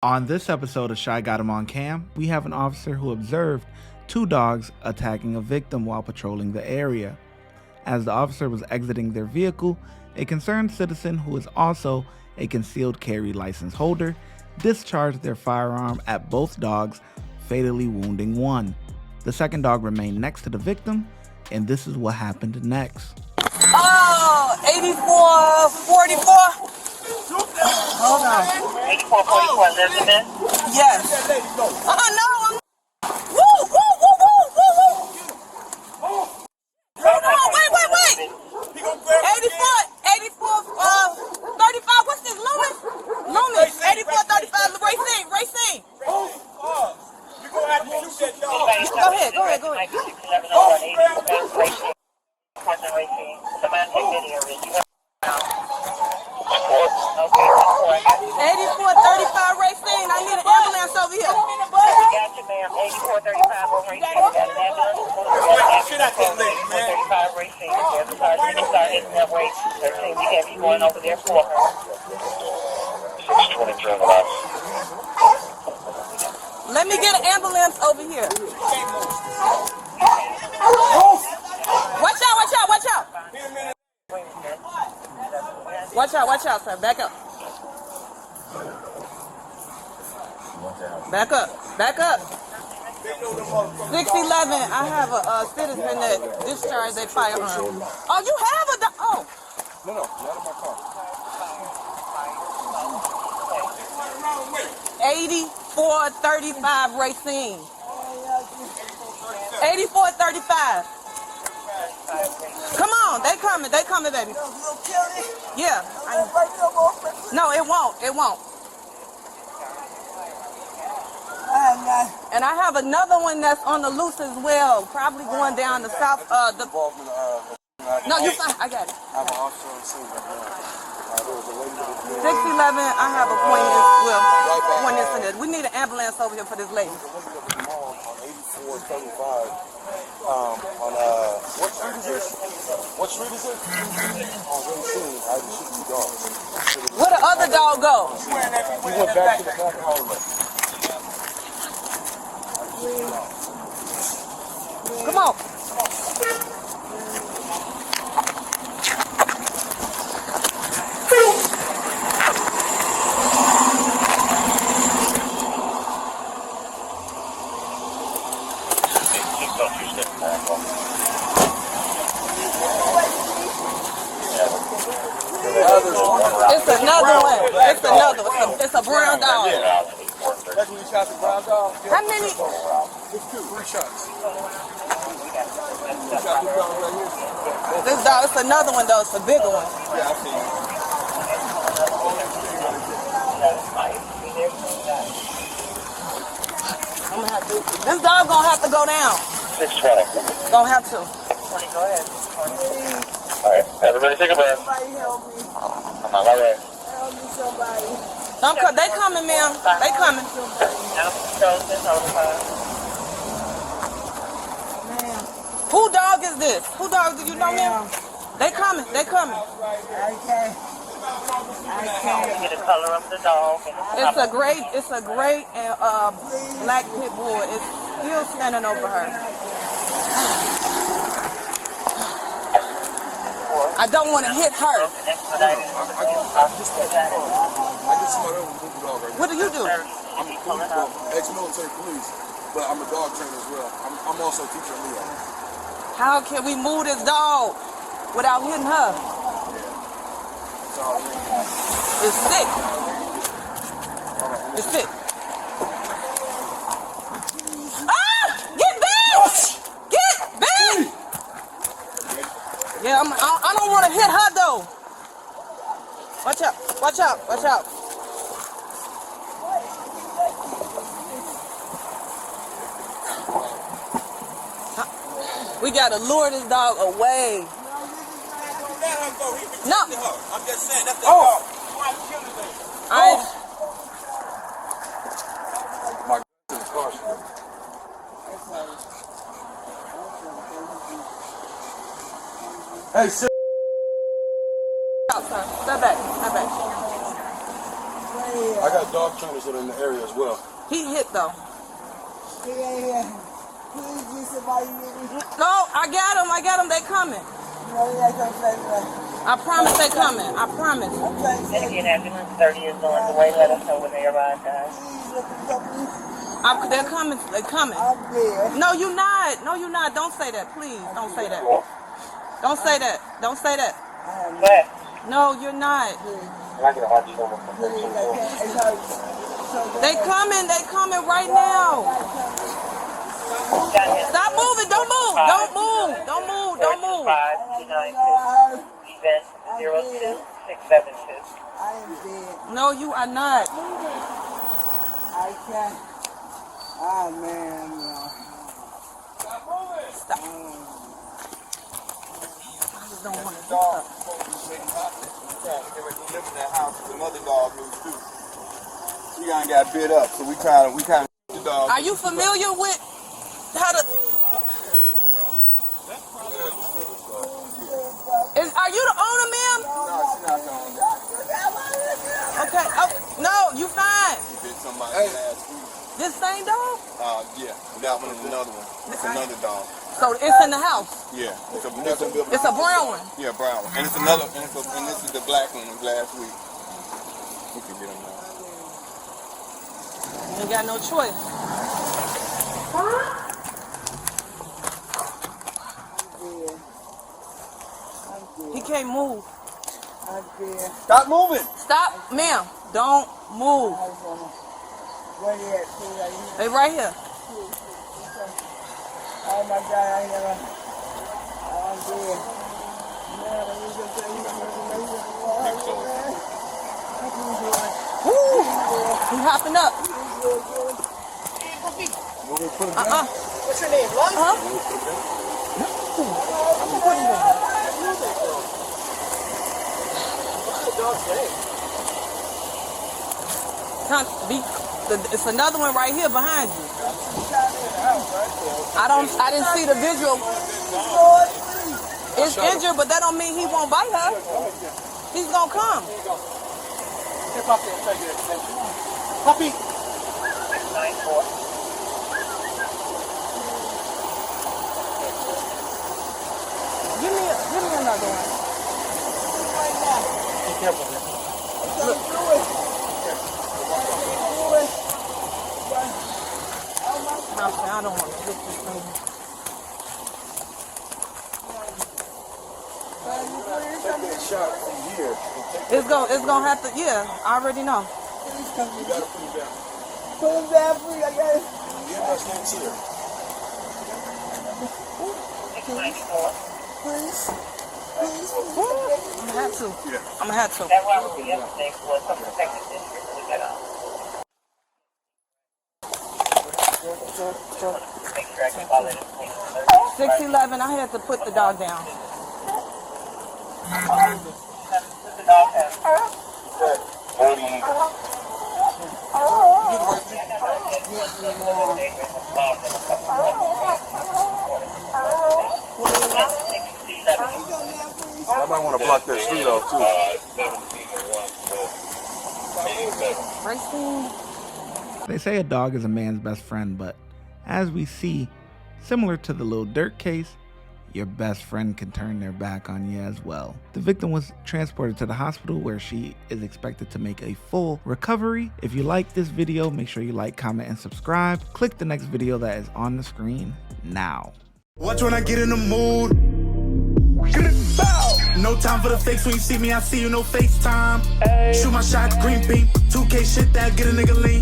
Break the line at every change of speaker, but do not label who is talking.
On this episode of ShyGotEm on Cam, we have an officer who observed two dogs attacking a victim while patrolling the area. As the officer was exiting their vehicle, a concerned citizen who is also a concealed carry license holder discharged their firearm at both dogs, fatally wounding one. The second dog remained next to the victim, and this is what happened next.
8444. Hold on.
8444, there's a miss?
Yes. No. Woo, woo, woo, woo, woo, woo. Hold on, wait. 84, 35, what's this, Loomis? 8435, Racine.
You're going to have to shoot that dog.
Go ahead. 8435 Racine, I need an ambulance over here.
Gotcha, ma'am. 8435 over here. Got an ambulance.
Shit out that lady, man.
8435 Racine. There's a sergeant and started in that way. 13, we have you going over there for her. 623 on the left.
Let me get an ambulance over here. Watch out. Watch out, sir. Back up. 611, I have a citizen that discharged a firearm. Oh, you have a dog? Oh.
No, not in my car.
8435 Racine. 8435. Come on, they coming, baby. Yeah. No, it won't. And I have another one that's on the loose as well, probably going down the south. No, you fine. I got it. 611, I have a point incident. We need an ambulance over here for this lady.
On 8435. What street is it? On Racine. I had to shoot two dogs.
Where the other dog go?
He went back to the back hallway.
Come on. It's another one. It's a brown dog.
That's when you shot the brown dog?
How many?
It's 3 shots.
This dog, it's another one though. It's a bigger one.
Yeah, I see you.
This dog gonna have to go down.
620.
Gonna have to.
20, go ahead. All right, everybody take a breath. I'm on my way.
They coming, ma'am. They coming. Who dog is this? Who dog do you know, ma'am? They coming.
Get a color of the dog.
It's a great and black Pitbull. It's still standing over her. I don't want to hit her. What do you do?
I'm a ex-military police, but I'm a dog trainer as well. I'm also teaching Leo.
How can we move this dog without hitting her? It's sick. Ah! Get back! Get back! Yeah, I don't want to hit her though. Watch out. We gotta lure this dog away. No.
I'm just saying, that's the dog. My Hey, sit.
Step back.
I got dog trainers that are in the area as well.
He hit though.
Yeah. Please get somebody get me.
No, I got him. They coming.
No, yeah, don't say that.
I promise they coming. I promise.
I'm trying to say,
Medicaid ambulance 30 is on the way. Let us know when they arrive, guys.
please look at something.
They're coming. They're coming.
I'm there.
No, you not. No, you not. Don't say that. Please, don't say that. Don't say that. Don't say that.
What?
No, you're not.
I get a hard shoulder.
Please, I can't. It's hard. So
They coming. They coming right now. Stop moving. Don't move. Don't move. Don't move. Don't move.
5292. Event 02672.
I am dead.
No, you are not.
I can't. Ah, man.
Stop. I just don't want to do
Dog
stuff.
supposed to be taking hostage. They live in that house with another dog who's too. She got bit up, so we kind of the dog.
Are you familiar with how to? Are you the owner, ma'am?
No, she's not the owner.
Okay. Oh, no, you fine.
She bit somebody last week.
This same dog?
Yeah, that one is another one. It's another dog.
So it's in the house.
Yeah,
It's a brown one.
Yeah, brown one. And it's another, and this is the black one was last week. We can get him now.
You ain't got no choice. He can't move.
I'm dead.
Stop moving!
Stop, ma'am. Don't move.
Where you at? Please,
They right here.
oh my God, I never. I'm dead.
Woo! He hopping up.
What's your name?
It's another one right here behind you. I didn't see the visual. It's injured, but that don't mean he won't bite her. He's gonna come.
Hey, Puppy, I'll try to get attention. Puppy!
694.
Give me another one.
Be careful, man.
I don't want to get this thing.
Take that shot from here.
It's gonna have to. Yeah, I already know.
You gotta put him down.
Put him down, please. I got it.
Get my snakes here.
694.
Please.
I'm gonna have to. I'm gonna have to.
That robbery yesterday was some protected district. We got on. Make sure I can follow this thing.
611. I had to put the dog down.
Put the dog down.
I might want to block that street off too.
They say a dog is a man's best friend, but as we see, similar to the Lil Durk case, your best friend can turn their back on you as well. The victim was transported to the hospital where she is expected to make a full recovery. If you like this video, make sure you like, comment, and subscribe. Click the next video that is on the screen now.
Watch when I get in the mood. No time for the fakes. When you see me, I see you, no FaceTime. Shoot my shot, green beam. 2K shit that get a nigga lean.